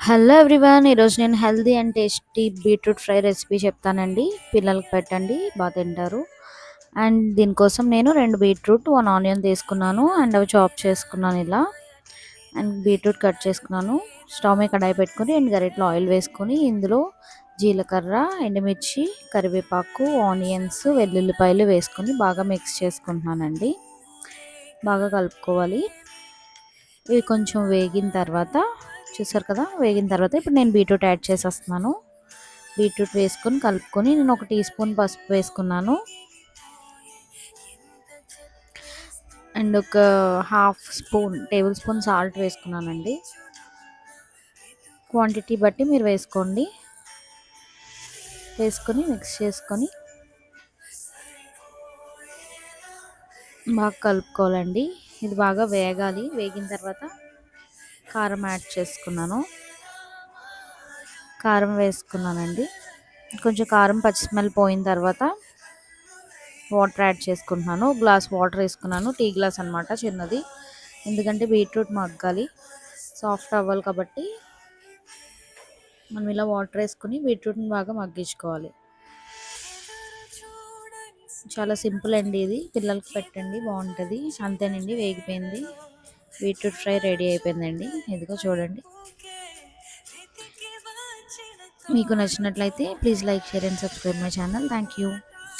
Hello everyone, ఈరోజు నేను healthy and tasty beetroot fry recipe చెప్తానండి. పిల్లలకి పెట్టండి, బాగా తింటారు. అండ్ దీనికోసం నేను 2 బీట్రూట్ 1 ఆనియన్ తీసుకున్నాను అండ్ అవి చాప్ చేసుకున్నాను ఇలా. అండ్ బీట్రూట్ కట్ చేసుకున్నాను. స్టవ్ మీద కడాయి పెట్టుకొని 2 గరిటెలు ఆయిల్ వేసుకొని ఇందులో జీలకర్ర, ఎండుమిర్చి, కరివేపాకు, ఆనియన్స్, వెల్లుల్లిపాయలు వేసుకొని బాగా మిక్స్ చేసుకుంటున్నానండి. బాగా కలుపుకోవాలి. ఇవి కొంచెం వేగిన తర్వాత చూసారు కదా, వేగిన తర్వాత ఇప్పుడు నేను బీట్రూట్ యాడ్ చేసేస్తున్నాను. బీట్రూట్ వేసుకొని కలుపుకొని నేను 1 టీ స్పూన్ పసుపు వేసుకున్నాను అండ్ ఒక టేబుల్ స్పూన్ సాల్ట్ వేసుకున్నానండి. క్వాంటిటీ బట్టి మీరు వేసుకోండి. వేసుకొని మిక్స్ చేసుకొని బాగా కలుపుకోవాలండి. ఇది బాగా వేగాలి. వేగిన తర్వాత కారం యాడ్ చేసుకున్నాను. కారం వేసుకున్నానండి. కొంచెం కారం పచ్చి స్మెల్ పోయిన తర్వాత వాటర్ యాడ్ చేసుకుంటున్నాను. గ్లాస్ వాటర్ వేసుకున్నాను, టీ గ్లాస్ అనమాట, చిన్నది. ఎందుకంటే బీట్రూట్ మగ్గాలి, సాఫ్ట్ అవ్వాలి కాబట్టి మనం ఇలా వాటర్ వేసుకుని బీట్రూట్ని బాగా మగ్గించుకోవాలి. చాలా సింపుల్ అండి, ఇది పిల్లలకి పెట్టండి, బాగుంటుంది. అంతేనండి, వేగిపోయింది. బీట్రూట్ ఫ్రై రెడీ అయిపోయిందండి. ఇదిగో చూడండి. మీకు నచ్చినట్లయితే please like, share and subscribe my channel. Thank you.